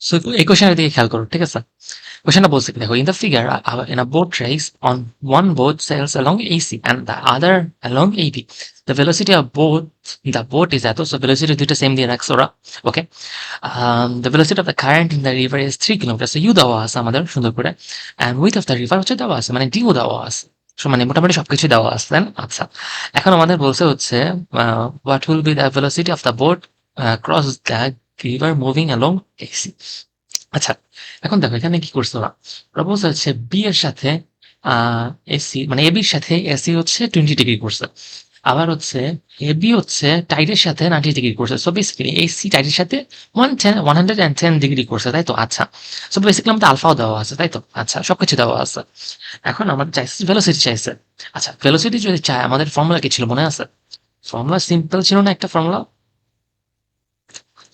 So এই কোশ্চেনের দিকে খেয়াল করো, ঠিক আছে? কোশ্চেনটা বলছে কি দেখো, in the figure in a boat race on one boat sails along AC and the other along AB. The velocity of both the boat is এত, so velocity দুইটা সেম দিয়ে রাখছে ওরা, ওকে? The velocity of the current in the river is 3 kilometre, so u দেওয়া আছে আমাদের সুন্দর করে, and width of the river হচ্ছে দেওয়া আছে, মানে ডিও দেওয়া আছে। So মানে মোটামুটি সবকিছু দেওয়া আছে দেন। আচ্ছা, এখন আমাদের বলছে হচ্ছে what will be the velocity of the boat across the river moving along AC. আচ্ছা, এখন দেখো এখানে কি করছে ওরা, ওরা বলছে হচ্ছে বি এর সাথে এসি, মানে এবি এর সাথে এসি হচ্ছে 20 ডিগ্রি করছে, আবার হচ্ছে এবি হচ্ছে টাইডের সাথে 90 ডিগ্রি করছে। সো বেসিক্যালি এসি টাইডের সাথে 110 ডিগ্রি করছে, তাই তো? আচ্ছা, সো বেসিক্যালি আমাদের আলফাও দেওয়া আছে, তাই তো? আচ্ছা, সবকিছু দেওয়া আছে। এখন আমাদের চাইছে ভেলোসিটি চাইছে। আচ্ছা, ভেলোসিটি যদি চায় আমাদের ফর্মুলা কি ছিল মনে আছে? ফর্মুলা সিম্পল ছিল না একটা ফর্মুলা?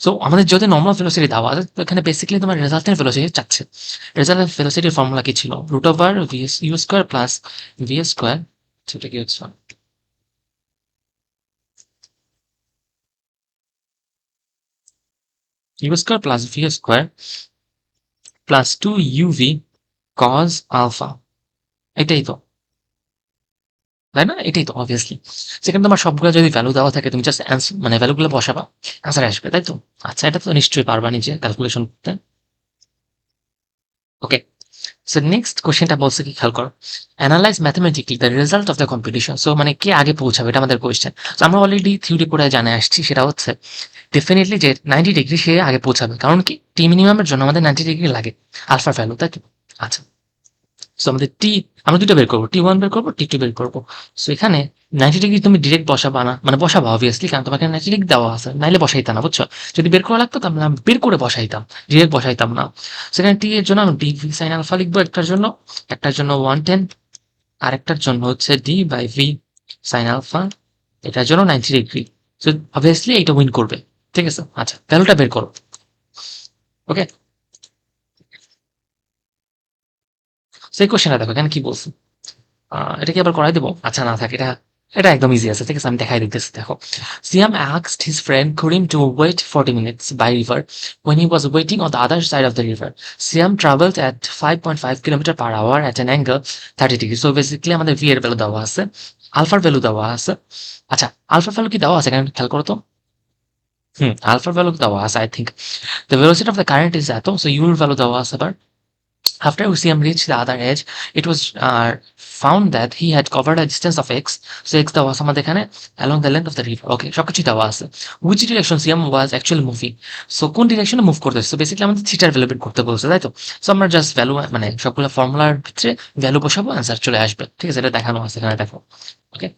সো আমাদের যদি নর্মাল ভেলোসিটি দেওয়া আছে, তো এখানে বেসিক্যালি তোমার রেজাল্টের ভেলোসিটি চাচ্ছে। রেজাল্টের ভেলোসিটির ফর্মুলা কি ছিল? রুট ওভার ভিএস u square plus v square, সেটা কি হচ্ছে u square plus v square plus 2 UV cos alpha, এটাই তো, তাই না? এটাই তো অবভিয়াসলি। সেখানে তোমার সবগুলো যদি ভ্যালু দেওয়া থাকে, তুমি জাস্ট মানে ভ্যালুগুলো বসাবা, অ্যান্সার আসবে, তাই তো? আচ্ছা, এটা তো নিশ্চয়ই পারবা নিজে ক্যালকুলেশন করতে। ওকে, সো নেক্সট কোশ্চেনটা বলছে কি খেয়াল করো, analyse mathematically the result of the competition. So মানে কে আগে পৌঁছাবে, এটা আমাদের কোয়েশ্চেন। তো আমরা অলরেডি থিওরি পড়ে জানে আসছি, সেটা হচ্ছে ডেফিনেটলি যে 90 ডিগ্রি সে আগে পৌঁছাবে, কারণ কি টি মিনিমামের জন্য আমাদের 90 ডিগ্রি লাগে আলফার ভ্যালু, তাই তো? আচ্ছা, সো আমাদের টি, আমরা দুটো বের করবো, টি1 বের করবো, টি2 বের করবো। সো এখানে 90 ডিগ্রি তুমি ডিরেক্ট বসাবা না, মানে বসাবা অবভিয়াসলি, কারণ তোমাকে 90 ডিগ্রি দেওয়া আছে, নাইলে বসাইতাম না, বুঝছো? যদি বের করা লাগতো তাহলে আমি বের করে বসাইতাম, ডিরেক্ট বসাইতাম না। সেখানে টি এর জন্য আমি ডি ভি সাইন আলফা লিখবো একটার জন্য 110, আরেকটার জন্য হচ্ছে d by V sine alpha, এটার জন্য 90 ডিগ্রি। সো অবভিয়াসলি এটা উইন করবে, ঠিক আছে? আচ্ছা, ভ্যালুটা বের করো। ওকে, সেই কোশ্চেনটা দেখো এখানে কি বলছে। এটা কি আবার করাই দেবো? আচ্ছা, না থাক, এটা এটা একদম ইজি আছে, ঠিক আছে? আমি দেখাই দিতেছি, দেখো। সিয়াম asked his friend Kurim to wait 40 minutes by river. When he was waiting on the other side of the river, Siam traveled at 5.5 kilometre per hour at an angle 30 degree. So basically আমাদের v এর value দেওয়া আছে, আলফার value দেওয়া আছে। আচ্ছা, আলফার value কি দেওয়া আছে এখানে খেয়াল করো তো। আলফার ভ্যালু দেওয়া আছে, I think. The velocity of the current is এত, so u এর ভ্যালু দেওয়া আছে আবার। After Usiam reached the other edge, it was found that he had covered a distance of x. So x দেওয়া আছে আমাদের এখানে along the length of the river. Okay, সবকিছু দেওয়া আছে। Which direction Siam was actually moving? So কোন ডিরেকশনে move করতেছে? So basically আমাদের থিটার ভ্যালু বের করতে বলছে, তাই তো? So আমরা জাস্ট ভ্যালু, মানে সবগুলো ফর্মুলার ভিতরে ভ্যালু বসাবো, অ্যান্সার চলে আসবে, ঠিক আছে? এটা দেখানো আছে এখানে, দেখো। ওকে,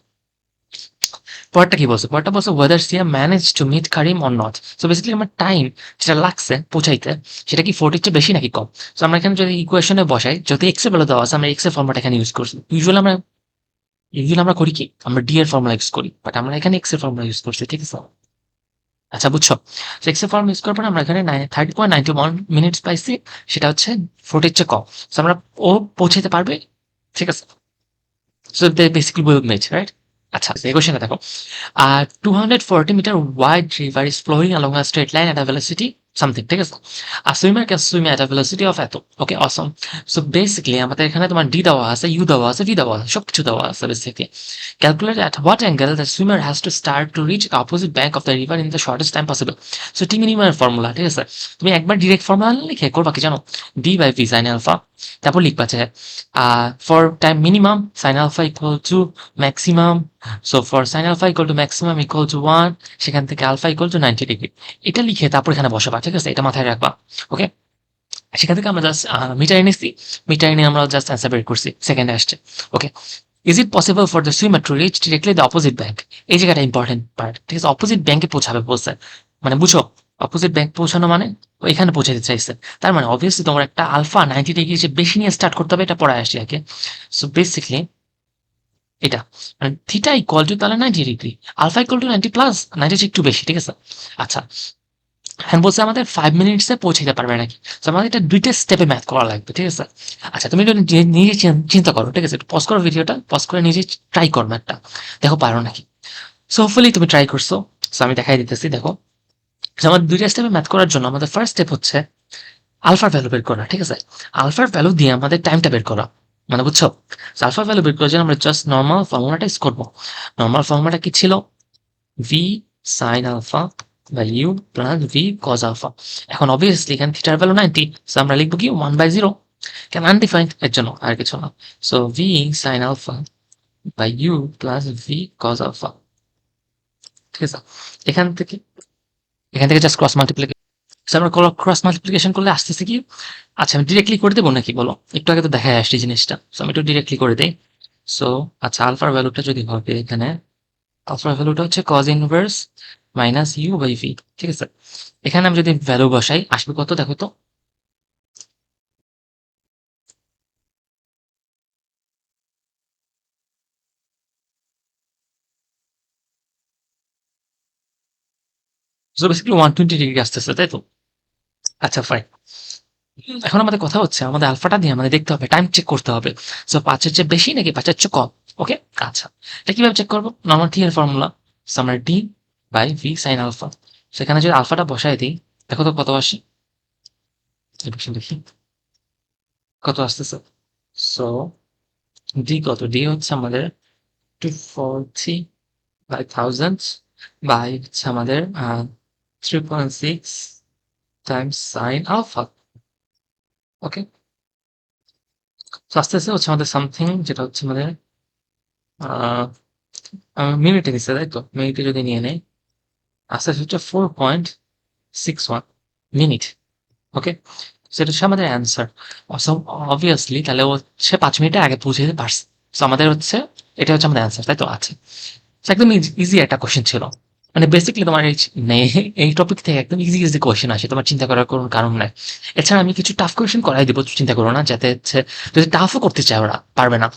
পরেরটা কি বলছে? পরেরটা বলছে whether Sia managed to meet Karim or not. So basically আমার টাইম যেটা লাগছে পৌঁছাইতে, সেটা কি 40 চেয়ে বেশি নাকি কম? সো আমরা এখানে যদি ইকুয়েশনে বসাই, যদি এক্স এর ভ্যালু দেওয়া আছে, আমরা এক্স এর ফর্মুলাটা এখানে ইউজ করছি। ইউজুয়ালি আমরা করি কি, আমরা ডি এর ফর্মুলা ইউজ করি, বাট আমরা এখানে এক্স এর ফর্মুলা ইউজ করছি, ঠিক আছে? আচ্ছা, বুঝছো? সো এক্স এর ফর্মুলা ইউজ করার পর আমরা এখানে 30.91 মিনিটস পাইছি, সেটা হচ্ছে 40 চেয়ে কম। সো আমরা, ও পৌঁছাইতে পারবে, ঠিক আছে? So they basically will match, right? আচ্ছা, এই কোশ্চেনটা দেখো। 240-meter wide river is flowing along a straight line at a velocity something, ঠিক আছে? A swimmer can swim at a velocity of এত। ওকে, অসম। সো বেসিক্যালি আমাদের এখানে তোমার ডি দেওয়া আছে, ইউ দেওয়া আছে, ভি দেওয়া আছে, সবকিছু দেওয়া আছে basically. Calculate at what angle the swimmer has to start to reach the opposite bank of the river in the shortest time possible. So T মিনিমামের ফর্মুলা, ঠিক আছে? তুমি একবার ডিরেক্ট ফর্মুলা লিখে করবা কি জানো? D by V sine alpha, তারপর লিখবা যে for time minimum sine alpha equal to maximum. So for sine alpha equal to maximum equal to 1, সেখান থেকে আলফা ইকুয়াল টু 90 ডিগ্রি। এটা লিখে তারপর এখানে বসাবা, ঠিক আছে? এটা মাথায় রাখবা। ওকে, সেখান থেকে আমরা জাস্ট মিটার এনেছি, মিটার এনে আমরা জাস্ট অ্যান্সার বের করছি, সেকেন্ডে আসছে। Okay, is it possible for the swimmer to reach directly the opposite bank? এই জায়গাটা ইম্পর্টেন্ট পার্ট, ঠিক আছে? অপোজিট ব্যাংকে পৌঁছাবে বলছে, মানে বুঝো, অপোজিট ব্যাংক পৌঁছানো মানে ও এখানে পৌঁছাতে চাইছে। তার মানে অবভিয়াসলি তোমার একটা আলফা 90 ডিগ্রি যে বেশি নিয়ে স্টার্ট করতে হবে, এটা পড়ায় আসি আগে। সো বেসিকলি এটা মানে থিটা ইকুয়াল টু তাহলে 90 degree, alpha equal to 90 plus 90 একটু বেশি, ঠিক আছে? আচ্ছা, এখন বলছে আমাদের 5 মিনিটসে পৌঁছাতে পারবে নাকি। তো আমাদের এটা দুইটা স্টেপে ম্যাথ করা লাগবে, ঠিক আছে? আচ্ছা, তুমি একটু নিজে চিন্তা করো, ঠিক আছে? একটু পজ করো ভিডিওটা, পজ করে নিজে ট্রাই করো ম্যাথটা, দেখো পারো নাকি। সো হোপফুলি তুমি ট্রাই করছো। সো আমি দেখাই দিতেছি, দেখো। So, আমাদের দুইটা স্টেপে ম্যাথ করার জন্য আমাদের ফার্স্ট স্টেপ হচ্ছে আলফার ভ্যালু বের করা, ঠিক আছে? আলফার ভ্যালু দিয়ে আমাদের টাইমটা বের করা, মানে বুঝছো? আলফার ভ্যালু বের করার জন্য আমরা জাস্ট নর্মাল ফর্মুলাটা ইউজ করবো। নর্মাল ফর্মুলাটা কি ছিল? V sine alpha by u plus V cos alpha. এখন অবভিয়াসলি এখানে থিটার ভ্যালু 90, সো আমরা লিখবো কি 1/0, কেন আনডিফাইন্ড, এর জন্য আর কিছু না। So v sine alpha by u plus V cos alpha, ঠিক আছে? এখান থেকে জাস্ট ক্রস মাল্টিপ্লিকেশন, আমরা ক্রস মাল্টিপ্লিকেশন করলে আসতেছে কি, আচ্ছা আমি ডিরেক্টলি করে দেবো নাকি বলো? একটু আগে তো দেখাই আসছি জিনিসটা, সো আমি একটু ডিরেক্টলি করে দেই। সো আচ্ছা, আলফার ভ্যালুটা যদি হবে এখানে, আলফার ভ্যালুটা হচ্ছে cos inverse minus u by v, ঠিক আছে? এখানে আমি যদি ভ্যালু বসাই আসবে কত দেখো তো? সো বেসিক্যালি 120 ডিগ্রি আসতেছে, তাই তো? আচ্ছা ফাইন। এখন আমাদের কথা হচ্ছে আমাদের আলফাটা দিয়ে আমাদের দেখতে হবে, টাইম চেক করতে হবে। সো 5-এর চেয়ে বেশি নাকি 5-এর চেয়ে কম। ওকে, আচ্ছা এটা কিভাবে চেক করবো? নর্মাল টি এর ফর্মুলা, সো আমরা d by V sine alpha, সেখানে যদি আলফাটা বসাই দিই দেখো তো কত আসে। দেখি কত আসতেছে। সো ডি কত? ডি হচ্ছে আমাদের 240/1000 বাই হচ্ছে আমাদের 3.6 টাইমস সাইন আলফা। ওকে, তো আস্তে আস্তে হচ্ছে আমাদের সামথিং, যেটা হচ্ছে আমাদের মিনিটে দিচ্ছে, তাই তো? মিনিটে যদি নিয়ে নেই আস্তে আস্তে হচ্ছে 4.61 মিনিট। ওকে, সেটা হচ্ছে আমাদের অ্যান্সার। অবভিয়াসলি তাহলে ও হচ্ছে 5 মিনিটে আগে পৌঁছে যেতে পারছে। তো আমাদের হচ্ছে এটা হচ্ছে আমাদের অ্যান্সার, তাই তো? আছে, একদম ইজি একটা কোশ্চেন ছিল। মানে বেসিক্যালি তোমার এই টপিক থেকে একদম ইজি ইজি কোশ্চেন আসে, তোমার চিন্তা করার কোনো কারণ নাই। এছাড়া আমি কিছু টাফ কোশ্চেন করাই দিব, চিন্তা করো না, যাতে হচ্ছে যদি টাফও করতে চায় ওরা পারবে না,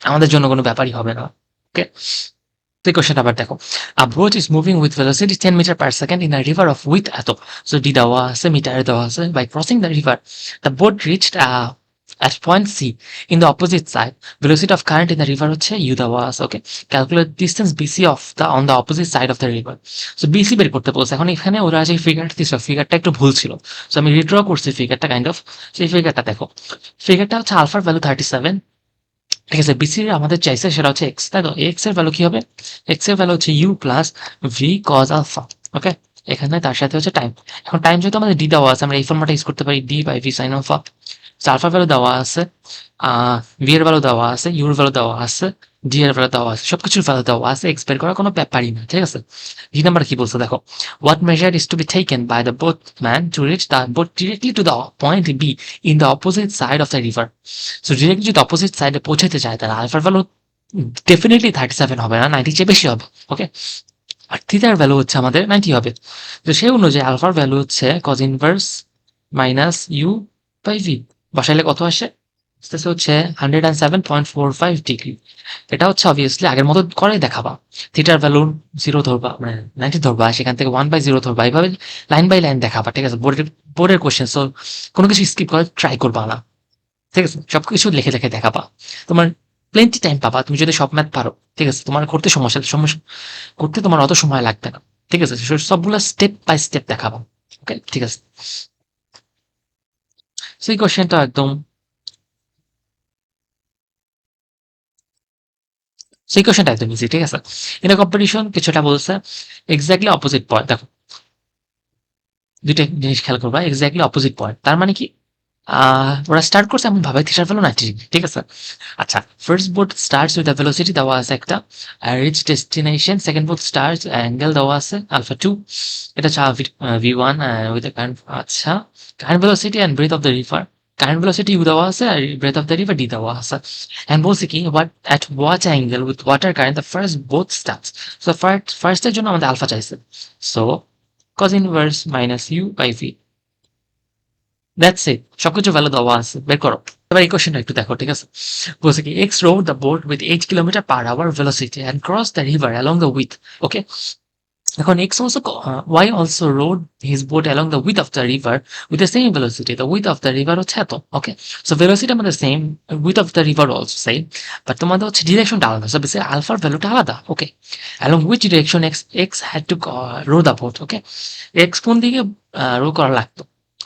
আমাদের জন্য কোনো ব্যাপারই হবে না। ওকে, তো এই কোশ্চেনটা আবার দেখো। আ boat is moving with velocity 10 meter per second in a river of width এত, সো ডি দেওয়া আছে, মিটারে দেওয়া আছে। By crossing the river the boat reached at point C in the opposite side. Velocity of current in the river হচ্ছে u দেওয়া আছে। Okay, calculate distance BC of the on the opposite side of the river. So BC বের করতে বলছে। এখন এখানে ওরা যে ফিগারটা দিচ্ছে, ফিগারটা একটু ভুল ছিল, সো আমি রিড্র করছি ফিগারটা কাইন্ড অফ। সেই ফিগারটা দেখো, ফিগারটা হচ্ছে আলফার ভ্যালু 37, ঠিক আছে? বিসি আমাদের চাইছে সেটা হচ্ছে এক্স, তাই তো? এক্স এর ভ্যালু কি হবে? এক্স এর ভ্যালু হচ্ছে u plus V cos alpha. Okay, এখানে তার সাথে হচ্ছে টাইম। এখন টাইম যেহেতু আমাদের ডি দেওয়া আছে, আমরা এই ফর্মুলাটা ইউজ করতে পারি, d by V sine alpha. আলফার ভ্যালু দেওয়া আছে, ভি এর ভ্যালু দেওয়া আছে, ইউর ভ্যালু দেওয়া আছে, ডি এর ভ্যালু দেওয়া আছে, সবকিছুর ভ্যালু দেওয়া আছে, এক্স বের করার কোনো ব্যাপারই না, ঠিক আছে? ডি নাম্বার কি বলছে দেখো, what measure is to be taken by the both man to reach the boat directly to the point B in the opposite side of the river. So directly যদি অপোজিট সাইডে পৌঁছাতে চায় তাহলে আলফার value definitely 37 হবে না, 90 চেয়ে বেশি হবে। ওকে, আর থিটার ভ্যালু হচ্ছে আমাদের 90 হবে। তো সেই অনুযায়ী আলফার ভ্যালু হচ্ছে cos inverse minus u by v, বসাইলে কত আসে? আসতেছে হচ্ছে 107.45 ডিগ্রি। এটা হচ্ছে অবভিয়াসলি আগের মতো করে দেখাবা, থিটার ভ্যালু 0 ধরবা, মানে 90 ধরবা, সেখান থেকে 1/0 ধরবা, এইভাবে লাইন বাই লাইন দেখাবা, ঠিক আছে? বোর্ডের কোশ্চেন, সো কোনো কিছু স্কিপ করে ট্রাই করবা না, ঠিক আছে? সবকিছু লিখে লিখে দেখাবা, তোমার প্লেন্টি টাইম পাবা তুমি যদি সব ম্যাথ পারো, ঠিক আছে? তোমার করতে সমস্যা করতে তোমার অত সময় লাগবে না, ঠিক আছে? সবগুলো স্টেপ বাই স্টেপ দেখাবো। ওকে, ঠিক আছে? সেই কোশ্চেনটা একদম, সেই কোশ্চেনটা একদম ইজি, ঠিক আছে? ইন কম্পিটিশন কিছুটা বলছে, এক্স্যাক্টলি অপোজিট পয়েন্ট দেখো, দুইটা জিনিস খেয়াল করবা, এক্স্যাক্টলি অপোজিট পয়েন্ট তার মানে কি? ওরা স্টার্ট করছে এমন ভাবে থিটার ভ্যালু 90 ডিগ্রি, ঠিক আছে? আচ্ছা, first boat starts with the velocity দেওয়া আছে একটা, reach destination. Second boat starts angle দেওয়া আছে α2, এটা হচ্ছে v1 উইথ দ্য কারেন্ট। আচ্ছা, current velocity and breadth of the river, current velocity u দেওয়া আছে আর breadth of the river D দেওয়া আছে। অ্যান্ড বলছে কি what angle with water current the first boat starts. So ফার্স্টের জন্য আমাদের আলফা চাইছে, so cos inverse minus u by v, that's it, সবকিছু ভ্যালু দেওয়া আছে, বের করো। এবার এই কোশ্চেনটা একটু দেখো, ঠিক আছে? বলছে কি x rode the boat with 8 kilometre per hour velocity and crossed the river along the width. Okay, এখন x also, y also rode his boat along the width of the river with the same velocity. The width of the river হচ্ছে এত। ওকে, so velocity আমাদের same, width of the river also same, but তোমাদের হচ্ছে ডিরেকশনটা আলাদা, so basically আলফার ভ্যালুটা আলাদা। ওকে, along which direction x had to row the boat. Okay, x কোন দিকে রো করা লাগতো,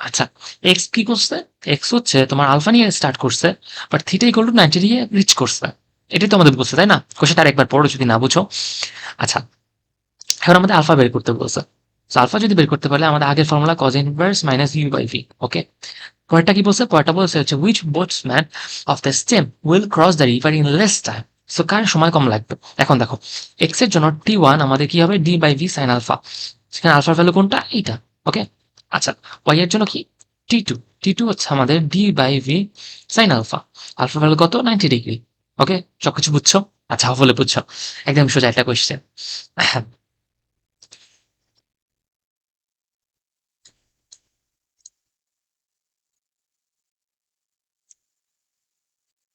আচ্ছা, এক্স কি করছে? এক্স হচ্ছে তোমার আলফা নিয়ে স্টার্ট করছে, বাট থিটা ইকুয়াল টু 90 দিয়ে রিচ করছে। এটাই তো আমাদের বলছে, তাই না? কোশ্চেনটা আরেকবার পড়ো যদি না বুঝো। আচ্ছা, এখন আমাদের আলফা বের করতে বলছে। সো আলফা যদি বের করতে পারলে আমাদের আগের formula cos inverse minus u by v. Okay, পরেরটা কি বলছে? পরেরটা বলছে হচ্ছে which boatsman of the stem will cross the river in less time. So কার সময় কম লাগবে? এখন দেখো, এক্স এর জন্য টি ওয়ান আমাদের কি হবে? D by V sine alpha. সেখানে আলফার ভ্যালু কোনটা? এইটা। ওকে, আচ্ছা, ওয়াই এর জন্য কি? টি টু। টি টু হচ্ছে আমাদের D by V sine alpha. আলফার ভ্যালু কত? 90 ডিগ্রি। ওকে, সবকিছু বুঝছো? আচ্ছা, হলে বুঝছো। একদম সোজা একটা কোয়েশ্চেন।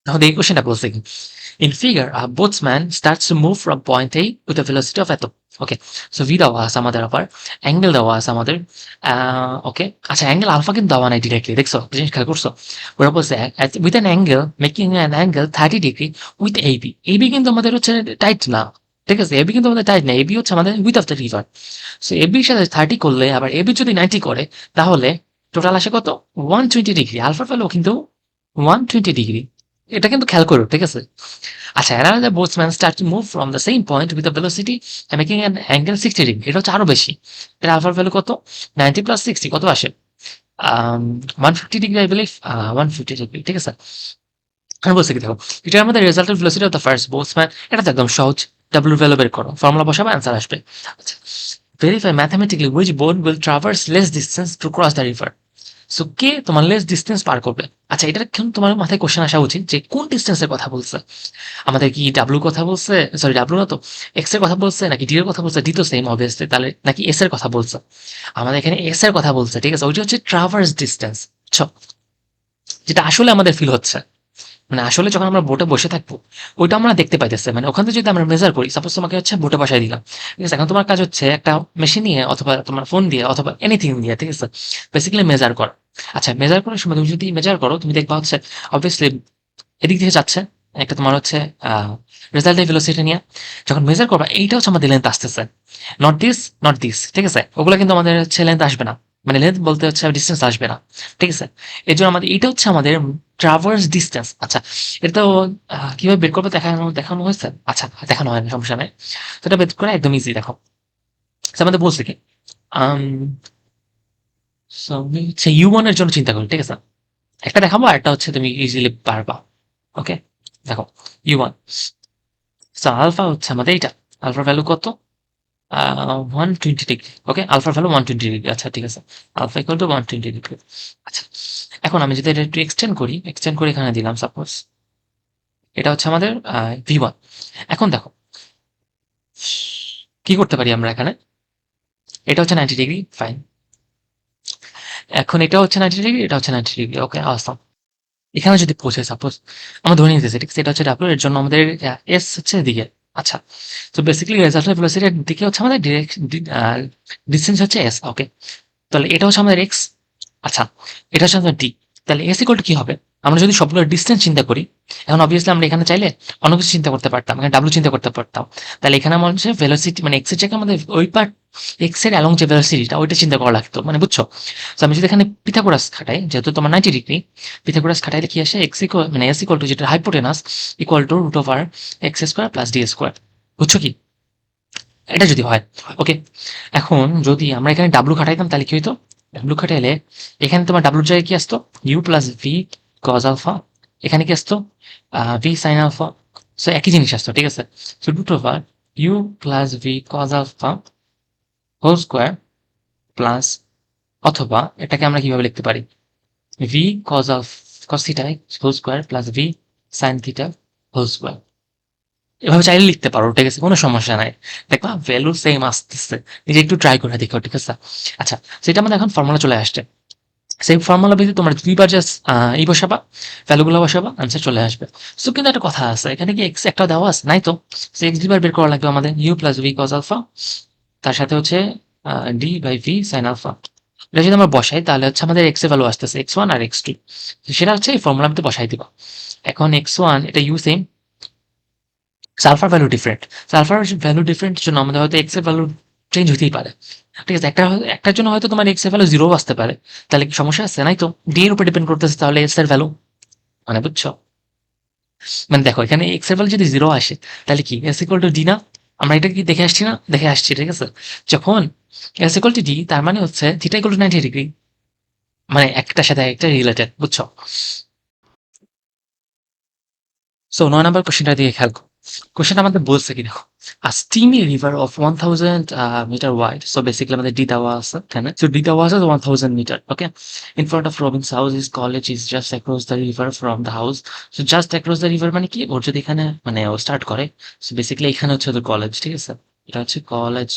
তাহলে এই কোশ্চেনটা বলছে কি? In figure, a boatsman starts to move from point A with a velocity of এত। ওকে, সো ভি দেওয়া আছে আমাদের, আবার অ্যাঙ্গেল দেওয়া আছে আমাদের। ওকে, আচ্ছা, অ্যাঙ্গেল আলফা কিন্তু দেওয়া নাই ডিরেক্টলি, দেখছো? জিনিস খেয়াল করছো? ওরা বলছে with an angle making an angle 30 degree with AB. AB কিন্তু আমাদের হচ্ছে টাইট না, ঠিক আছে? এবি কিন্তু আমাদের টাইট না, এবি হচ্ছে আমাদের width of the river. So এবির সাথে 30 করলে, আবার এবি যদি 90 করে, তাহলে টোটাল আসে কত? 120 ডিগ্রি। আলফার ভ্যালু কিন্তু 120 ডিগ্রি। এটা কিন্তু খেয়াল করো, ঠিক আছে? আচ্ছা, another boatsman start to move from the same point with a velocity and making an angle 60 degree. এটা হচ্ছে আরো বেশি। এর আলফার ভ্যালু কত? 90 প্লাস 60 কত আসে? 150 ডিগ্রি, আই বিলিভ। 150 ডিগ্রি, ঠিক আছে? আমি বলছি কি, দেখো, এটার মধ্যে রেজাল্টের velocity of the first boatsman, এটা তো একদম সহজ। ডাব্লিউ ভ্যালু বের করো, ফর্মুলা বসাবে, অ্যান্সার আসবে। আচ্ছা, verify mathematically which boat will traverse less distance to cross the river. So কে তোমার লেস ডিস্টেন্স পার করবে? আচ্ছা, এটা কিন্তু তোমার মাথায় কোশ্চেন আসা উচিত যে কোন ডিস্টেন্সের কথা বলছে। আমাদের কি ডাব্লু কথা বলছে? সরি, ডাব্লু না তো, এক্স এর কথা বলছে নাকি ডি এর কথা বলছে? ডি তো সেম অবভিয়াসলি, তাহলে নাকি এস এর কথা বলছে? আমাদের এখানে এস এর কথা বলছে, ঠিক আছে? ওইটা হচ্ছে ট্রাভার্স ডিস্টেন্স, যেটা আসলে আমাদের ফিল হচ্ছে। মানে আসলে যখন আমরা বোটে বসে থাকবো, ওইটা আমরা দেখতে পাইতেছে। মানে ওখান থেকে যদি আমরা মেজার করি, সাপোজ তোমাকে হচ্ছে বোটে বসাই দিলাম, ঠিক আছে? এখন তোমার কাজ হচ্ছে একটা মেশিন নিয়ে অথবা তোমার ফোন দিয়ে অথবা এনিথিং দিয়ে, ঠিক আছে, বেসিক্যালি মেজার করা। আচ্ছা, মেজার করার সময় তুমি যদি মেজার করো, তুমি দেখবা হচ্ছে অবভিয়াসলি এদিক থেকে যাচ্ছে একটা তোমার হচ্ছে রেজাল্টের ভেলোসিটি নিয়ে। যখন মেজার করবা, এইটা হচ্ছে আমাদের লেন্থ আসতেছে, নট দিস, নট দিস, ঠিক আছে? ওগুলো কিন্তু আমাদের হচ্ছে লেন্থ আসবে না, মানে লেন্থ বলতে হচ্ছে ডিস্টেন্স আসবে না, ঠিক আছে? এর জন্য আমাদের এটা হচ্ছে আমাদের ট্রাভার্স ডিস্টেন্স। আচ্ছা, এটা তো কিভাবে বের করবে দেখানো দেখানো হয়েছে? আচ্ছা, দেখানো হয় না, সমস্যা নেই। তো এটা বের করা একদম ইজি। দেখো, তো আমাদের বলছে কি, সে ইউ ওয়ান এর জন্য চিন্তা করি, ঠিক আছে? একটা দেখাবো, আর একটা হচ্ছে তুমি ইজিলি পারবা। ওকে, দেখো, ইউ ওয়ান, সো আলফা হচ্ছে আমাদের এইটা। আলফার ভ্যালু কত? 120 ডিগ্রি। ওকে, আলফার ভ্যালু 120 ডিগ্রি। আচ্ছা, ঠিক আছে, আলফা ইকুয়াল টু 120 ডিগ্রি। আচ্ছা, এখন আমি যদি এটা একটু এক্সটেন্ড করি, এক্সটেন্ড করে এখানে দিলাম সাপোজ, এটা হচ্ছে আমাদের ভি ওয়ান। এখন দেখো কি করতে পারি আমরা এখানে। এটা হচ্ছে 90 ডিগ্রি, ফাইন। এখন এটা হচ্ছে 90 ডিগ্রি, এটা হচ্ছে 90 ডিগ্রি। ওকে, আসাম। এখানে যদি পৌঁছে সাপোজ, আমরা ধরে নিতেছি, ঠিক আছে? এটা হচ্ছে ডাব্লিউ, এর জন্য আমাদের এস হচ্ছে এদিকে। আচ্ছা, তো বেসিক্যালি রেজাল্টের ভেলোসিটির দিকে হচ্ছে আমাদের ডিরেক্ট ডিসটেন্স হচ্ছে এস। ওকে, তাহলে এটা হচ্ছে আমাদের এক্স। আচ্ছা, এটা হচ্ছে আমাদের ডি। তাহলে এস ইকুয়াল টু কি হবে? আমরা যদি সবগুলো ডিস্টেন্স চিন্তা করি, এখন অবভিয়াসলি আমরা এখানে চাইলে অন্য কিছু চিন্তা করতে পারতাম, এখানে ডাব্লিউ চিন্তা করতে পারতাম। তাহলে এখানে আমার হচ্ছে ভেলোসিটি, মানে এক্স এর জায়গায় আমাদের ওই পার্ট, এক্স এর অ্যালং যে ভেলোসিটিটা, ওইটা চিন্তা করা লাগতো, মানে বুঝছো? তো আমি যদি এখানে পিথাগোরাস খাটাই, যেহেতু তোমার 90 ডিগ্রি, পিথাগোরাস খাটাইলে কি আসে? এক্স ইকুয়াল, মানে এস ইকুয়াল টু যেটা hypotenuse, equal to root over x square plus d square. বুঝছো কি? এটা যদি হয়, ওকে। এখন যদি আমরা এখানে ডাব্লু খাটাইতাম, তাহলে কি হইতো? ডাব্লু খাটাইলে এখানে তোমার ডাব্লুর জায়গায় কি আসতো? U plus V cos alpha. এখানে কি আসতো? V sine alpha. সো একই জিনিস আসতো, ঠিক আছে? So root over u plus V cos alpha whole square plus, অথবা এটাকে আমরা কিভাবে লিখতে পারি? V cos of cos theta whole square plus v sine theta whole square. এভাবে চাইলে লিখতে পারো, ঠিক আছে? কোনো সমস্যা নাই। দেখবা ভ্যালু সেম আসতেছে। নিজে একটু ট্রাই করে দেখো, ঠিক আছে? আচ্ছা, সেটা আমাদের এখন ফর্মুলা চলে আসছে। সেই ফর্মুলা বেসে তোমরা দুইবার জাস্ট ই বসাবা, ভ্যালুগুলো বসাবা, আনসার চলে আসবে। সো কিন্তু একটা কথা আছে, এখানে কি এক্স একটা দেওয়া আছে? নাই তো। সো এক্স দুইবার বের করা লাগবে আমাদের, u plus V cos alpha, তার সাথে হচ্ছে d by V sine alpha. এটা যদি আমরা বসাই, তাহলে হচ্ছে আমাদের এক্স এর ভ্যালু আসতেছে এক্স ওয়ান আর এক্স টু। সেটা হচ্ছে এই ফর্মুলার মধ্যে বসাই দিবা। এখন এক্স ওয়ান, এটা ইউ সেম, সালফার ভ্যালু ডিফারেন্ট। সালফার ভ্যালু ডিফারেন্ট জন্য আমাদের হয়তো এক্স এর ভ্যালু চেঞ্জ হইতেই পারে। ঠিক আছে? একটার জন্য হয়তো তোমার এক্স এর ভ্যালু 0 আসতে পারে। তাহলে কি সমস্যা আছে? নাই তো। ডি এর উপর ডিপেন্ড করতেছে তাহলে এস এর ভ্যালু। মানে বুঝছো? মানে দেখো এখানে এক্স এর ভ্যালু যদি 0 আসে তাহলে কি এস ইকুয়াল টু ডি না? আমরা এটা কি দেখে আসছি না? দেখে আসছি, ঠিক আছে? যখন এস ইকুয়াল টু ডি তার মানে হচ্ছে থিটা ইকুয়াল টু 90 ডিগ্রি। মানে একটার সাথে একটা রিলেটেড, বুঝছো? সো 9 নাম্বার কোশ্চেনটার দিকে খেয়াল করো। কোশ্চেনটা আমাদের বলছে কি দেখো, a steamy river of 1000 meter wide. So basically আমাদের ডি দেওয়া আছে এখানে। So ডি দেওয়া আছে 1000 meter. Okay. In front of Robin's house, his college is just across the river from the house. So just across the river মানে কি? ওর যদি এখানে মানে ও স্টার্ট করে, so basically এখানে হচ্ছে ওদের কলেজ, ঠিক আছে? এটা হচ্ছে কলেজ,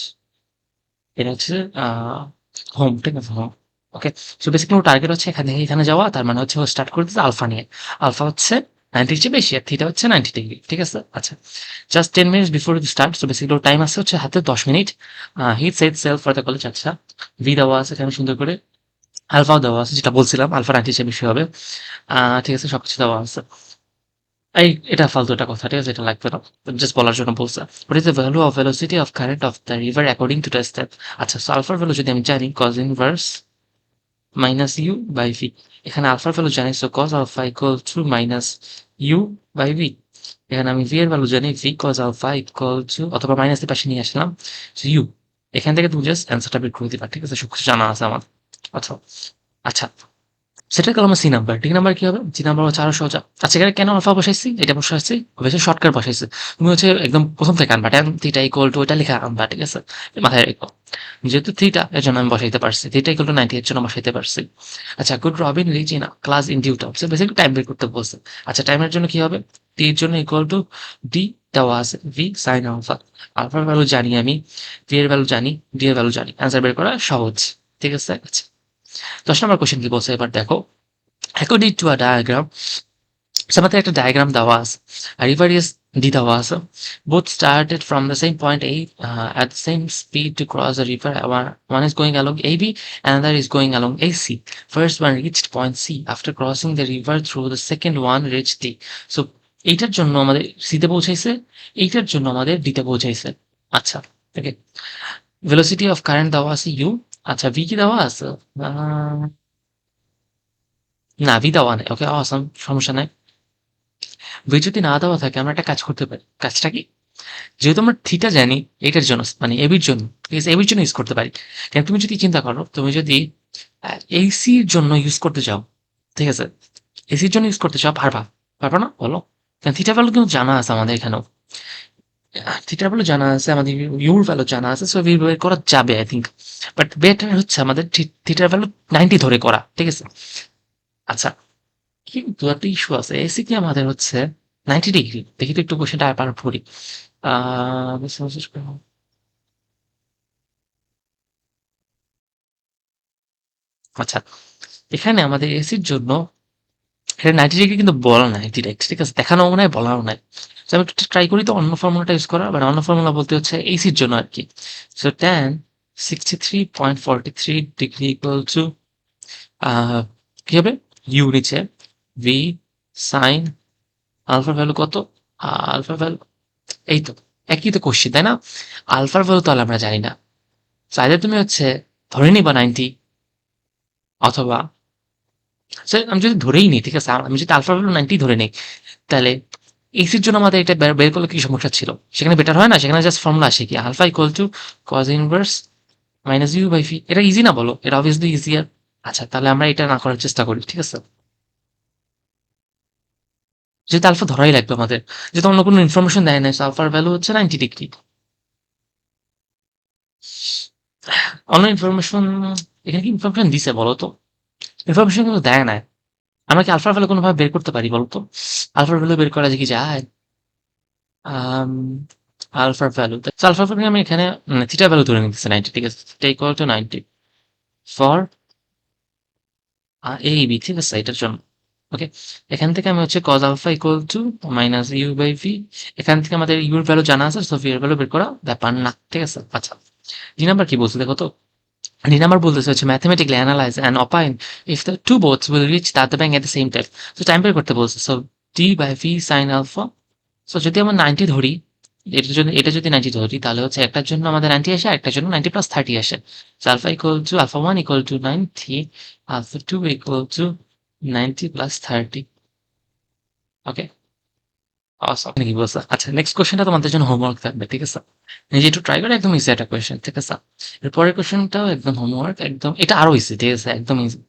এটা হচ্ছে হোম, ঠিক আছে? হোম। ওকে। সো বেসিক্যালি ওর টার্গেট হচ্ছে এখান থেকে এখানে যাওয়া, তার মানে হচ্ছে ও স্টার্ট করতেছে আলফা নিয়ে। আলফা হচ্ছে 90 এর চেয়ে বেশি আর থিটা হচ্ছে 90 ডিগ্রি, ঠিক আছে? আচ্ছা, just 10 minutes before start, so basically ওর টাইম আছে হচ্ছে হাতে 10 minute. He set self for the college. আচ্ছা, ভি দেওয়া আছে এখানে সুন্দর করে, আলফাও দেওয়া আছে, যেটা বলছিলাম আলফা 90 এর চেয়ে বেশি হবে। ঠিক আছে, সবকিছু দেওয়া আছে। এটা ফালতু একটা কথা, ঠিক আছে? এটা লাগবে না, জাস্ট বলার জন্য বলছে। What is the value of velocity of current of the river according to the step? আচ্ছা, সো আলফার ভ্যালু যদি আমি জানি cos inverse minus u by v. এখানে আলফার ভ্যালু জানি, so cos alpha equal to minus u by v. এখানে আমি ভি এর ভ্যালু জানি, v cos alpha equal to, অথবা মাইনাসের পাশে নিয়ে আসলাম, সো ইউ। এখান থেকে তুমি জাস্ট অ্যান্সারটা বের করে দিবা, ঠিক আছে? সবকিছু জানা আছে আমার। আচ্ছা, আচ্ছা, সেটা গেল আমার সি নাম্বার। ডি নাম্বার কি হবে? জি নাম্বার হচ্ছে আরো সোজা। আচ্ছা, এখানে কেন আলফা বসাইছি? এটা বসাইছি অবশ্যই শর্টকাট বসাইছি। তুমি হচ্ছে একদম প্রথম থেকে আনবা, ট্যান থিটা ইকুয়াল টু ওইটা লেখা আনবা, ঠিক আছে? মাথায় রেখো। যেহেতু থিটা এর জন্য আমি বসাইতে পারছি, থিটা ইকুয়াল টু 90 এর জন্য বসাইতে পারছি। আচ্ছা, good Robin reach in class in due time. So basically time বের করতে বলছে। আচ্ছা, টাইমের জন্য কি হবে? টি এর জন্য ইকুয়াল টু ডি দেওয়া আছে ভি সাইন আলফা। আলফার ভ্যালু জানি আমি, ভি এর ভ্যালু জানি, ডি এর ভ্যালু জানি। অ্যান্সার বের করা সহজ, ঠিক আছে? আচ্ছা, 10 নম্বর কোশ্চেন কি বলছে এবার দেখো। According to a diagram, আমাদের একটা ডায়াগ্রাম দেওয়া আছে। A river is D দেওয়া আছে। Both started from the same point A at the same speed to cross the river. One is going along AB, another is going along AC. First one reached point C. After crossing the river through, the second one reached D. So এইটার জন্য আমাদের C তে পৌঁছাইছে, এইটার জন্য আমাদের D তে পৌঁছাইছে। আচ্ছা, ওকে। Velocity of current দেওয়া আছে ইউ। আচ্ছা, ভি কি দেওয়া আছে? না, ভি দেওয়া নেই। ওকে, অসাম, সমস্যা নাই। ভি যদি না দেওয়া থাকে আমরা একটা কাজ করতে পারি। কাজটা কি? যেহেতু আমরা থিটা জানি এটার জন্য, মানে এবির জন্য, ঠিক আছে? এবির জন্য ইউজ করতে পারি। কারণ তুমি যদি চিন্তা করো, তুমি যদি এইসির জন্য ইউজ করতে চাও, ঠিক আছে? এসির জন্য ইউজ করতে চাও, পারবা? পারবা না? বলো। কারণ থিটা ভ্যালু কিন্তু জানা আছে আমাদের এখানেও। থিটার ভ্যালু জানা আছে, আমাদের ইউর ভ্যালু জানা আছে, সো ভি বের করা যাবে আই থিঙ্ক। বাট বেটার হচ্ছে আমাদের থিটার ভ্যালু 90 ধরে করা, ঠিক আছে? আচ্ছা, কিন্তু একটা ইস্যু আছে। এসি কি আমাদের হচ্ছে 90 ডিগ্রি? দেখি তো একটু কোশ্চেনটা আবার পড়ি। আচ্ছা, এখানে আমাদের এসির জন্য এটা 90 ডিগ্রি কিন্তু বলা নাই ডিরেক্ট, ঠিক আছে? দেখানো নাই, বলাও নাই। তো আমি একটু ট্রাই করি তো অন্য ফর্মুলাটা ইউজ করার, মানে অন্য ফর্মুলা বলতে হচ্ছে এসির জন্য আর কি। So tan 63.43 degree equal to কি হবে? ইউ নিচে ভি সাইন আলফার ভ্যালু কত? আলফার ভ্যালু এই তো একই তো কোশ্চেন, তাই না? আলফার ভ্যালু তাহলে আমরা জানি না। চাইলে তুমি হচ্ছে ধরে নিবা 90, অথবা আমি যদি ধরেই নিই, ঠিক আছে? আমি যদি আলফা ভ্যালু 90 ধরে নিই, তাহলে এসির জন্য আমাদের এটা বের করলে কি সমস্যা ছিল? সেখানে বেটার হয় না? সেখানে জাস্ট ফর্মুলা আসে কি alpha equal to cos inverse minus u by v. এটা ইজি না বলো? এটা অবভিয়াসলি ইজিয়ার। আচ্ছা, তাহলে আমরা এটা না করার চেষ্টা করি, ঠিক আছে? যেহেতু আলফা ধরাই লাগবে আমাদের, যেহেতু অন্য কোনো ইনফরমেশন দেয় না, আলফার ভ্যালু হচ্ছে 90 ডিগ্রি। অন্য ইনফরমেশন, এখানে কি ইনফরমেশন দিছে বলো তো? ইনফরমেশন কিন্তু দেয় না। আমরা কি আলফার ভ্যালু কোনোভাবে বের করতে পারি বলতো? আলফার ভ্যালু বের করা কি যায়? আম আলফার ভ্যালু, আলফার ভ্যালু আমি এখানে থিটা ভ্যালু ধরে নিতেছি 90, ঠিক আছে? Theta equal to 90 for A B, ঠিক আছে? এটার জন্য ওকে। এখান থেকে আমি হচ্ছে cos alpha equal to minus u by v. এখান থেকে আমাদের ইউর ভ্যালু জানা আছে, সো ভি এর ভ্যালু বের করা ব্যাপার না, ঠিক আছে? আচ্ছা, ডি নাম্বার কি বলছে দেখো তো। ডি নাম্বার বলতেছে হচ্ছে mathematically analyse and opine if the two boats will reach the other bank at the same time. So time বের করতে বলছে। So D by V sine alpha. সো যদি আমরা 90 ধরি, এটা যদি 90 ধরি তাহলে হচ্ছে একটার জন্য আমাদের 90 আসে, আরেকটার জন্য 90 প্লাস 30 আসে। So alpha equal to alpha 1 equal to 90, alpha 2 equal to 90 plus 30। Okay, awesome কি বলছে? আচ্ছা, নেক্সট কোশ্চেনটা তোমাদের জন্য হোমওয়ার্ক থাকবে, ঠিক আছে? নিজে একটু ট্রাই করে, একদম ইজি একটা কোয়েশ্চেন, ঠিক আছে? এরপরের কোয়েশ্চেনটাও একদম হোমওয়ার্ক, একদম এটা আরো ইজি, ঠিক আছে? একদম ইজি।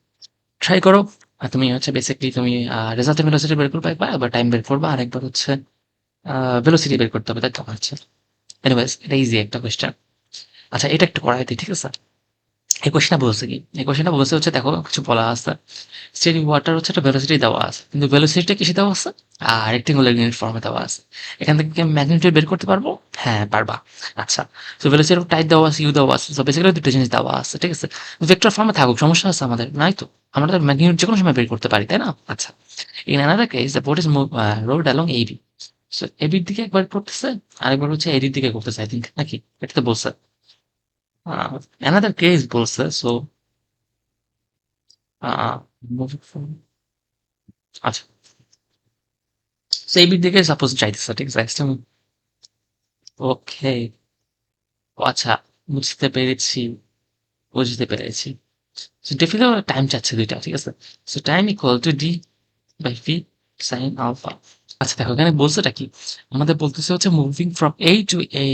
ট্রাই করো। আর তুমি হচ্ছে বেসিক্যালি তুমি রেজাল্টের ভেলোসিটি বের করবে একবার, আবার টাইম বের করবা, আর একবার হচ্ছে ভেলোসিটি বের করতে হবে, তাই তো? আচ্ছা, এনিওয়েজ এটা ইজি একটা কোয়েশ্চেন। আচ্ছা, এটা একটু করাই দিই, ঠিক আছে? এই কোয়েশ্চেনটা বলছে কি? এই কোয়েশ্চেনটা বলছে হচ্ছে, দেখো কিছু বলা আছে। স্টেডি ওয়াটার হচ্ছে একটা ভেলোসিটি দেওয়া আছে, কিন্তু ভেলোসিটিটা কিসে দেওয়া আছে? রেক্টেঙ্গুলার ইউনিট ফর্মে দেওয়া আছে। এখান থেকে কি আমি ম্যাগনিটিউড বের করতে পারবো? হ্যাঁ, পারবা। আচ্ছা, তো ভেলোসিটি টাইপ দেওয়া আছে, ইউ দেওয়া আছে, তো বেসিক্যালি দুটো জিনিস দেওয়া আছে, ঠিক আছে? ভেক্টর ফর্মে থাকুক, সমস্যা আছে আমাদের? নাই তো। আমরা তো ম্যাগনিটিউড যেকোনো সময় বের করতে পারি, তাই না? আচ্ছা, in another case the boat is rowed along AB. So এবির দিকে একবার করতেছে, আরেকবার হচ্ছে এডির দিকে করতেছে, আই থিঙ্ক, নাকি? এটা তো বলছে। অ্যানাদার কেস বলছে, সো মুভিং ফরওয়ার্ড। আচ্ছা, সো এবির দিকে সাপোজ যাইতেছে, ঠিক আছে? ওকে, আচ্ছা, বুঝতে পেরেছি, বুঝতে পেরেছি। সো ডেফিনেটলি টাইম চাচ্ছে দুইটা, ঠিক আছে? So time equal to d by V sine alpha. আচ্ছা, দেখো এখানে বলছেটা কি? আমাদের বলতেছে হচ্ছে moving from A to A,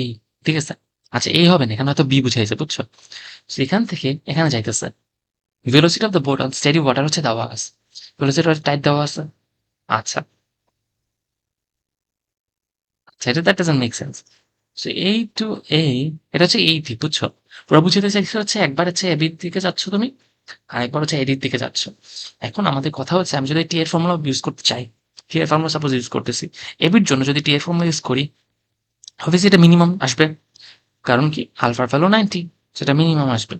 ঠিক আছে? আচ্ছা, এই হবে না, এখানে হয়তো বি বুঝাইছে, বুঝছো? সো এখান থেকে এখানে যাইতেছে। Velocity of the boat on steady water হচ্ছে দেওয়া আছে, ভেলোসিটি টাইপ দেওয়া আছে। আচ্ছা, আচ্ছা, এটা that doesn't make sense. So এই টু এই, এটা হচ্ছে এই দিক, বুঝছো? পুরো বুঝাতে চাইছে হচ্ছে একবার হচ্ছে এবির দিকে যাচ্ছ তুমি, আর একবার হচ্ছে এডির দিকে যাচ্ছ। এখন আমাদের কথা হচ্ছে, আমি যদি টি এর ফর্মুলা ইউজ করতে চাই, টি এর ফর্মুলা সাপোজ ইউজ করতেছি, এবির জন্য যদি টি এর ফর্মুলা ইউজ করি, অবভিয়াসলি এটা মিনিমাম আসবে। কারণ কি? আলফার ভ্যালু 90, সেটা মিনিমাম আসবে।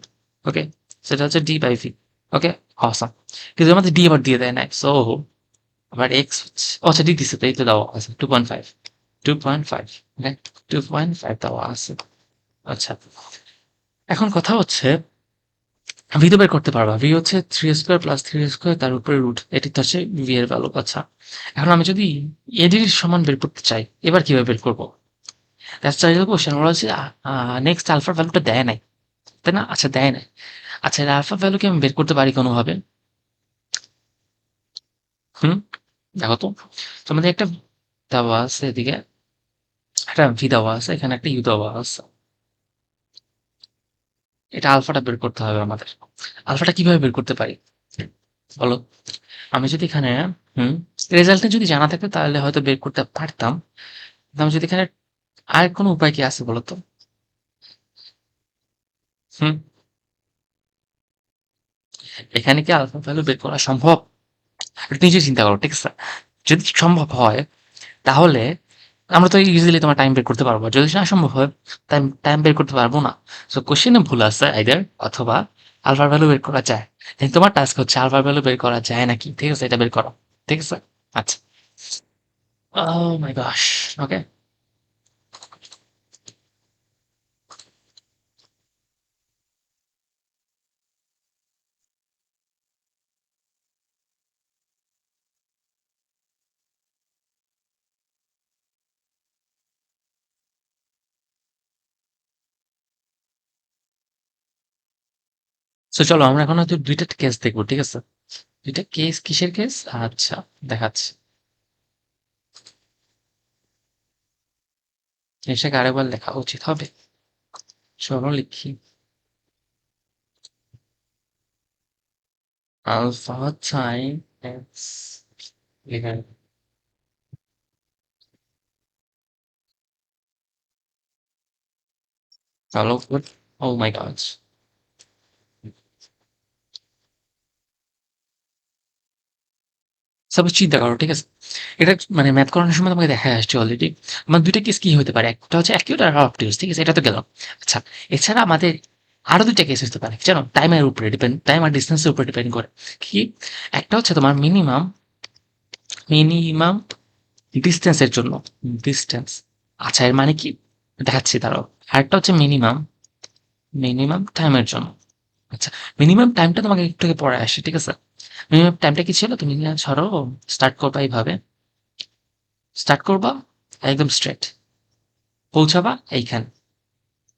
ওকে, সেটা হচ্ছে d by v. Okay, awesome. কিন্তু আমাদের ডি আবার দিয়ে দেয় নাই, সো আবার এক্স হচ্ছে, আচ্ছা ডি দিছে, তো এই তো দেওয়া আছে 2.5, 2.5। ওকে, 2.5 দেওয়া আছে। আচ্ছা, এখন কথা হচ্ছে, ভি তো বের করতে পারবা। ভি হচ্ছে 3 স্কোয়ার প্লাস 3 স্কোয়ার, তার উপরে রুট, এটি তো হচ্ছে ভি এর ভ্যালু। আচ্ছা, এখন আমি যদি এডির সমান বের করতে চাই, এবার কিভাবে বের করবো? That's the real question. ওরা হচ্ছে নেক্সট আলফার ভ্যালুটা দেয় নাই, তাই না? আচ্ছা, দেয় নাই। আচ্ছা, এর আলফা ভ্যালু কি আমি বের করতে পারি কোনোভাবে? হুম, দেখো তো। তো আমাদের একটা দেওয়া আছে এদিকে, একটা ভি দেওয়া আছে, এখানে একটা ইউ দেওয়া আছে। এটা আলফাটা বের করতে হবে আমাদের। আলফাটা কিভাবে বের করতে পারি বলো? আমি যদি এখানে হুম রেজাল্টটা যদি জানা থাকতো তাহলে হয়তো বের করতে পারতাম। কিন্তু আমি যদি এখানে, আর কোনো উপায় কি আছে বলো তো? হুম, এখানে কি আলফা ভ্যালু বের করা সম্ভব? একটু নিজে চিন্তা করো, ঠিক আছে? যদি সম্ভব হয় তাহলে আমরা তো ইজিলি তোমার টাইম বের করতে পারবো। আর যদি না সম্ভব হয়, টাইম টাইম বের করতে পারবো না। সো কোশ্চেনে ভুল আছে আইদার, অথবা আলফার ভ্যালু বের করা যায়। কিন্তু তোমার টাস্ক হচ্ছে আলফার ভ্যালু বের করা যায় নাকি, ঠিক আছে? এটা বের করো, ঠিক আছে? আচ্ছা, ও মাই গশ। ওকে, সো চলো আমরা এখন হয়তো দুইটা কেস দেখবো, ঠিক আছে? দুইটা কেস, কিসের কেস? আচ্ছা, দেখাচ্ছি। এটাকে আরেকবার লেখা উচিত হবে। চলো লিখি। আলফা টাইম এক্স, এখানে চলো। ও মাই গড, সাপোজ চিন্তা করো, ঠিক আছে? এটা মানে ম্যাথ করানোর সময় তোমাকে দেখা আসছে অলরেডি। আমার দুইটা কেস কি হতে পারে? একটা হচ্ছে অ্যাকিউট আর অবটিউজ, ঠিক আছে? এটা তো গেল। আচ্ছা, এছাড়া আমাদের আরো দুইটা কেস হতে পারে, জানো? টাইমের উপরে ডিপেন্ড, টাইম আর ডিস্টেন্সের উপরে ডিপেন্ড করে। কি? একটা হচ্ছে তোমার মিনিমাম, মিনিমাম ডিস্টেন্সের জন্য, ডিস্টেন্স। আচ্ছা, এর মানে কি? দেখাচ্ছি, দাঁড়াও। আরেকটা হচ্ছে মিনিমাম, মিনিমাম টাইমের জন্য। আচ্ছা, মিনিমাম টাইমটা তোমাকে একটু আগে পড়ে আসে, ঠিক আছে? মিনিমাম টাইমটা কি ছিল? তুমি ধরো স্টার্ট করবা এইভাবে, স্টার্ট করবা একদম স্ট্রেট, পৌঁছাবা এইখানে,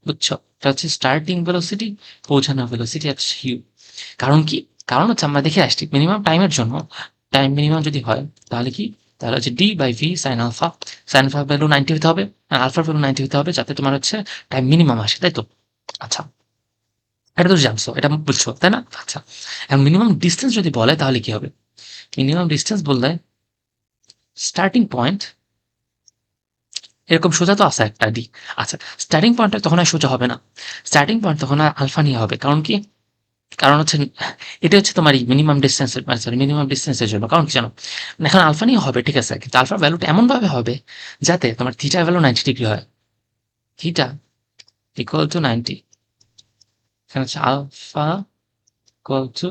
বুঝছো? এটা হচ্ছে স্টার্টিং ভেলোসিটি, পৌঁছানোর ভেলোসিটি হচ্ছে ইউ। কারণ কি? কারণ হচ্ছে আমরা দেখে আসছি মিনিমাম টাইমের জন্য, টাইম মিনিমাম যদি হয় তাহলে কি, তাহলে হচ্ছে d by V sine alpha. Sine alpha value 90 হতে হবে, আলফার ভ্যালু 90 হতে হবে, যাতে তোমার হচ্ছে টাইম মিনিমাম আসে, তাই তো? আচ্ছা, এটা তো জানছো, এটা বুঝছো তাই না? আচ্ছা, এখন মিনিমাম ডিস্টেন্স যদি বলে তাহলে কি হবে? মিনিমাম ডিস্টেন্স বললে স্টার্টিং পয়েন্ট এরকম সোজা তো আছে একটা ডি। আচ্ছা, স্টার্টিং পয়েন্টটা তখন আর সোজা হবে না, স্টার্টিং পয়েন্ট তখন আর আলফা নিয়ে হবে। কারণ কি? কারণ হচ্ছে এটা হচ্ছে তোমার মিনিমাম ডিস্টেন্সের, সরি মিনিমাম ডিস্টেন্সের জন্য। কারণ কি জানো, এখন আলফা নিয়ে হবে ঠিক আছে, কিন্তু আলফার ভ্যালুটা এমন ভাবে হবে যাতে তোমার থিটা ভ্যালু 90 ডিগ্রি হয়। থিটা ইকুয়াল টু 90, এখানে হচ্ছে alpha equal to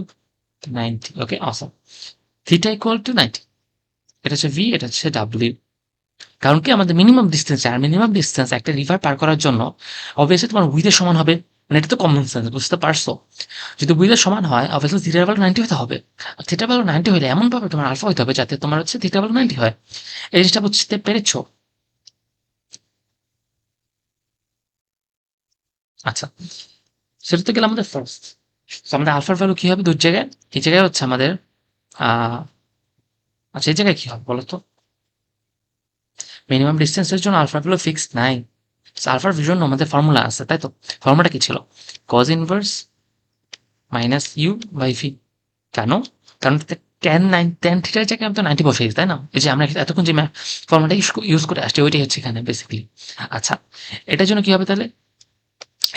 90। Okay, awesome. Theta equal to 90, এটা হচ্ছে ভি, এটা হচ্ছে ডাব্লিউ। কারণ কি আমাদের মিনিমাম ডিস্টেন্স, আর মিনিমাম ডিস্টেন্স একটা রিভার পার করার জন্য অবভিয়াসলি তোমার উইথের সমান হবে। মানে এটা তো কমন সেন্স, বুঝতে পারছো? যদি উইথের সমান হয় অবভিয়াসলি থিটার ভ্যালু 90 হতে হবে। আর থিটার ভ্যালু 90 হলে এমন ভাবে তোমার আলফা হতে হবে যাতে তোমার হচ্ছে থিটার ভ্যালু 90 হয়। এই জিনিসটা বুঝতে পেরেছো? আচ্ছা, সেটা তো গেল আমাদের ফার্স্ট। আমাদের আলফার ভ্যালু কি হবে দুই জায়গায়? এই জায়গায় হচ্ছে আমাদের আহ আচ্ছা, এই জায়গায় কি হবে বলো তো? মিনিমাম ডিস্টেন্সের জন্য আলফার ভ্যালু ফিক্সড নাই। আলফার জন্য আমাদের ফর্মুলা আছে, তাই তো? ফর্মুলাটা কি ছিল? Cos inverse minus u by v. কেন? কারণ ট্যান থিটার জায়গায় আমি তো 90 বসাইছি, তাই না? এই যে আমরা এতক্ষণ যে ফর্মুলাটা ইউজ করে আসছি ওইটাই হচ্ছে এখানে বেসিক্যালি। আচ্ছা, এটার জন্য কি হবে তাহলে?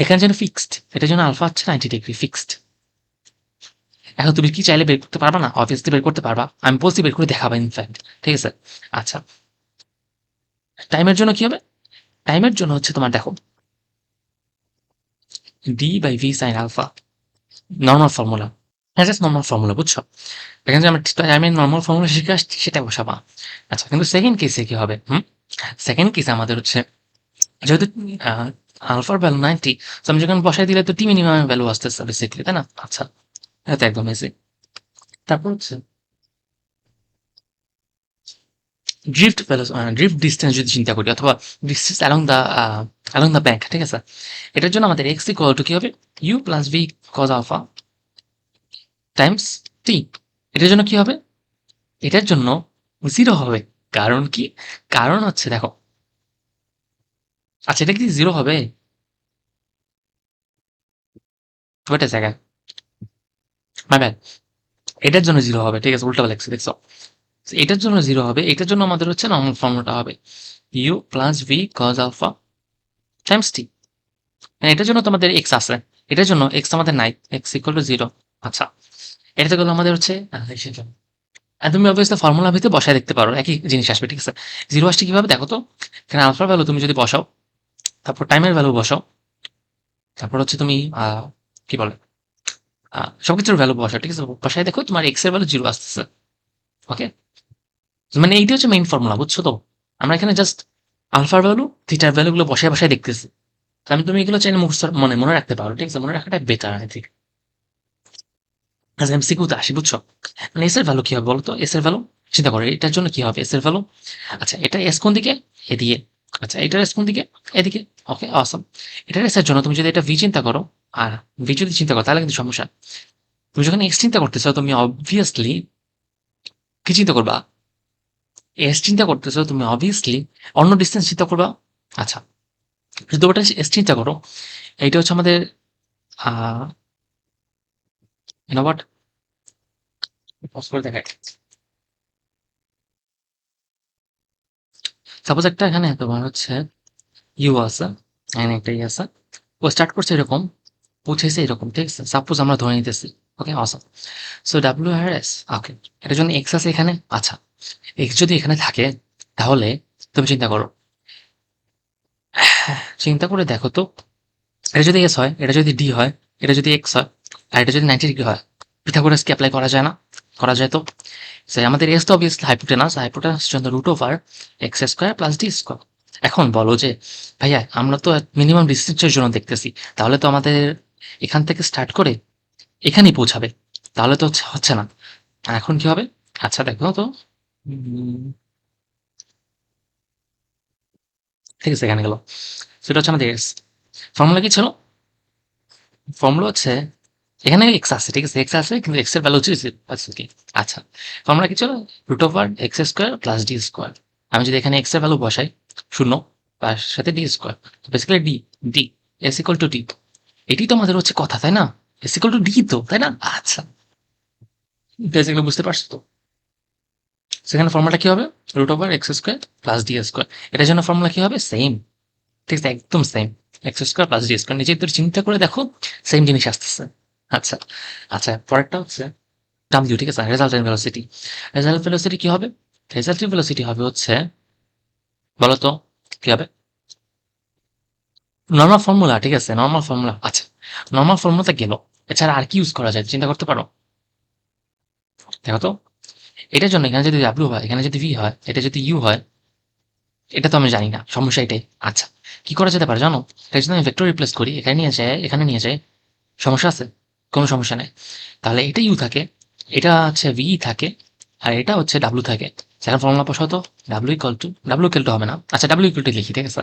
এখানে যেন ফিক্সড, এটার জন্য আলফা হচ্ছে 90 ডিগ্রি ফিক্সড। এখন তুমি কি চাইলে বের করতে পারবা না? অবভিয়াসলি বের করতে পারবা, আমি বলছি বের করে দেখাবা ইনফ্যাক্ট, ঠিক আছে? আচ্ছা, টাইমের জন্য কি হবে? টাইমের জন্য হচ্ছে তোমার দেখো d by V sine alpha, normal formula. হ্যাঁ, জাস্ট নর্মাল ফর্মুলা, বুঝছো? এখানে যে আমরা টাইমের নর্মাল ফর্মুলা শিখে আসছি সেটা বসাবা। আচ্ছা, কিন্তু সেকেন্ড কেসে কি হবে? সেকেন্ড কেসে আমাদের হচ্ছে যেহেতু আলফার ভ্যালু 90, তো আমি যখন বসাই দিলে তো টি মিনিমামের ভ্যালু আসতেছে বেসিক্যালি, তাই না? আচ্ছা, এটা তো একদম ইজি। তারপর হচ্ছে ড্রিফট ভ্যালু, ড্রিফট ডিস্টেন্স যদি চিন্তা করি, অথবা ডিস্টেন্স অ্যালং দ্য ব্যাংক, ঠিক আছে? এটার জন্য আমাদের এক্স ইকুয়াল টু কি হবে? U plus V cos alpha times T. এটার জন্য কি হবে? এটার জন্য জিরো হবে। কারণ কি? কারণ হচ্ছে দেখো, আচ্ছা এটা কি জিরো হবে? ওইটা জায়গায় মাই ব্যাড, এটার জন্য জিরো হবে, ঠিক আছে? উল্টা লেখছি দেখছো? এটার জন্য জিরো হবে, এটার জন্য আমাদের হচ্ছে নর্মাল ফর্মুলাটা হবে U plus V cos alpha times T. এটার জন্য তোমাদের এক্স আছে, এটার জন্য এক্স আমাদের নাই, এক্স ইকুয়াল টু জিরো। আচ্ছা, এটা গেলো আমাদের হচ্ছে সেটা। আর তুমি অবভিয়াসলি ফর্মুলা ভিতরে বসায় দেখতে পারো, একই জিনিস আসবে, ঠিক আছে? জিরো আসছে কিভাবে দেখো তো? এখানে আলফার ভ্যালু তুমি যদি বসাও, তারপর টাইমের ভ্যালু বসাও, তারপর হচ্ছে তুমি কি বলে সবকিছুর ভ্যালু বসাও, ঠিক আছে? বসায় দেখো তোমার এক্স এর ভ্যালু জিরো আসতেছে। ওকে, মানে এইটা হচ্ছে মেইন ফর্মুলা, বুঝছো তো? আমরা এখানে জাস্ট আলফার ভ্যালু থিটার ভ্যালু গুলো বসায় বসায় দেখতেছি। আমি তুমি এগুলো চাইলে মুখস্থ মনে মনে রাখতে পারো, ঠিক আছে? মনে রাখাটা বেটার আই থিঙ্ক। এমসিকিউতে আসি, বুঝছো? মানে এস এর ভ্যালু কি হবে বলো তো? এস এর ভ্যালু চিন্তা করো, এটার জন্য কি হবে এস এর ভ্যালু? আচ্ছা, এটা এস কোন দিকে? এদিকে। আচ্ছা, এটার এস কোন দিকে? এদিকে। ওকে, অসম। এটার এস এর জন্য তুমি যদি এটা ভি চিন্তা করো, আর ভি যদি চিন্তা করো তাহলে কিন্তু সমস্যা। তুমি যখন এক্স চিন্তা করতেছো তুমি অবভিয়াসলি কি চিন্তা করবা? এস চিন্তা করতেছো তুমি অবভিয়াসলি অন্য ডিস্টেন্স চিন্তা করবা। আচ্ছা, যদি ওটা এস চিন্তা করো, এইটা হচ্ছে আমাদের আহ হোয়াট, পজ করে দেখায়। সাপোজ একটা এখানে তোমার হচ্ছে ইউ আছে, এখানে একটা ই আছে, ও স্টার্ট করছে এরকম, পৌঁছেছে এরকম, ঠিক আছে? সাপোজ আমরা ধরে নিতেছি। ওকে, অসম। সো ডাব্লিউ আর এস। ওকে, এটার জন্য এক্স আছে এখানে। আচ্ছা, এক্স যদি এখানে থাকে তাহলে তুমি চিন্তা করো, চিন্তা করে দেখো তো, এটা যদি এস হয়, এটা যদি ডি হয়, এটা যদি এক্স হয়, আর এটা যদি 90 ডিগ্রি হয়, পিথাগোরাস কি অ্যাপ্লাই করা যায় না? করা যায় তো। আমাদের এস তো অবভিয়াসলি হাইপোটেনাস, হাইপোটেনাস জন্য root over x square plus d square. এখন বলো যে ভাইয়া আমরা তো মিনিমাম ডিস্টেন্সের জন্য দেখতেছি, তাহলে তো আমাদের এখান থেকে স্টার্ট করে এখানেই পৌঁছাবে, তাহলে তো হচ্ছে হচ্ছে না। এখন কি হবে? আচ্ছা দেখো তো, উম, ঠিক আছে, এখানে গেল। সেটা হচ্ছে আমাদের এক্স। ফর্মুলা কি ছিল? ফর্মুলা হচ্ছে এখানে এক্স আছে, ঠিক আছে, এক্স আছে কিন্তু এক্স এর ভ্যালু হচ্ছে আছে কি। আচ্ছা, ফর্মুলা কি ছিল? Root over x square plus d square. আমি যদি এখানে এক্স এর ভ্যালু বসাই শূন্য, তার সাথে D square, basically D, D S equal to D. এটি তো আমাদের হচ্ছে কথা, তাই না? এস ইকুয়াল টু ডি তো, তাই না? আচ্ছা, বেসিক্যালি বুঝতে পারছো তো? সেখানে ফর্মুলাটা কি হবে? Root over x square plus d square. এটার জন্য ফর্মুলা কি হবে? সেম, ঠিক আছে, একদম same. X square plus d square, নিজে একটু চিন্তা করে দেখো, সেম জিনিস আসতেছে। আচ্ছা, আচ্ছা, পরেরটা হচ্ছে ডাব্লিউ, ঠিক আছে, রেজাল্টেন্ট ভেলোসিটি। রেজাল্ট ভেলোসিটি কি হবে? রেজাল্টেন্ট ভেলোসিটি হবে হচ্ছে, বলতো কি হবে? নর্মাল ফর্মুলা, ঠিক আছে, নর্মাল ফর্মুলা। আচ্ছা, নর্মাল ফর্মুলাতে গেল, এছাড়া আর কি ইউজ করা যায় চিন্তা করতে পারো? দেখো তো, এটার জন্য এখানে যদি ডাব্লিউ হয়, এখানে যদি ভি হয়, এটা যদি ইউ হয়, এটা তো আমি জানি না, সমস্যা এটাই। আচ্ছা, কি করা যেতে পারে জানো? এটা যদি আমি ভেক্টর রিপ্লেস করি, এখানে নিয়ে যায়, এখানে নিয়ে যায়, সমস্যা আছে? কোনো সমস্যা নেই। তাহলে এটা ইউ থাকে, এটা হচ্ছে ভি থাকে, আর এটা হচ্ছে ডাব্লু থাকে। সেখানে ফর্মুলা বসাও তো। ডাব্লু ইকুয়াল টু হবে না, আচ্ছা ডাব্লু ইকুয়াল টু লিখি, ঠিক আছে।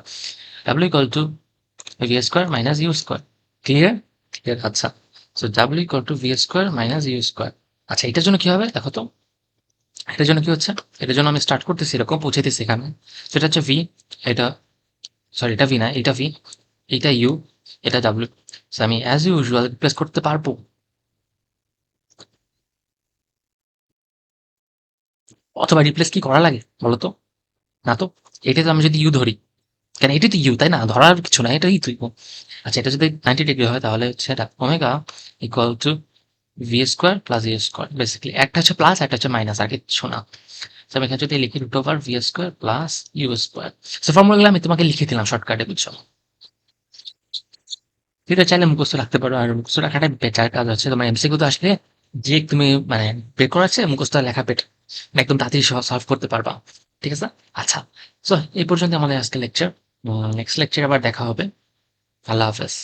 W equal to V square minus U square. Clear? Clear, আচ্ছা। So W equal to V square minus U square. আচ্ছা, এটার জন্য কি হবে দেখো তো। এটার জন্য কি হচ্ছে? এটার জন্য আমি স্টার্ট করতেছি এরকম, পৌঁছাইতেছি এখানে। সেটা হচ্ছে ভি, এটা, সরি এটা ভি না, এটা ভি, এটা ইউ, এটা ডাব্লু। আমি অ্যাজ ইউজুয়াল রিপ্লেস করতে পারবো, অথবা রিপ্লেস কি করা লাগে বলো তো? না তো। এটা তো আমি যদি ইউ ধরি, কেন এটাই তো ইউ, তাই না? ধরার কিছু না, এটাই তুই। আচ্ছা, এটা যদি 90 ডিগ্রি হয় তাহলে হচ্ছে এটা omega equal to V square plus you square. Basically একটা হচ্ছে প্লাস, একটা হচ্ছে মাইনাস, আর কিছু না। তো আমি এখানে যদি লিখি root over V square plus you square. So ফর্মুলাগুলো আমি তোমাকে লিখে দিলাম শর্টকাটে, বুঝছো? এটা চাইলে মুখস্থ রাখতে পারো, আর মুখস্থ রাখাটাই বেটার কাজ হচ্ছে। তোমার এমসিকিউ তো আসলে যে তুমি মানে বের করাচ্ছে, মুখস্থ লেখা বেটার, একদম তাড়াতাড়ি সলভ করতে পারবা। ঠিক আছে? আচ্ছা, সো এই পর্যন্ত আমাদের আজকে লেকচার। নেক্সট লেকচার আবার দেখা হবে। আল্লাহ হাফেজ।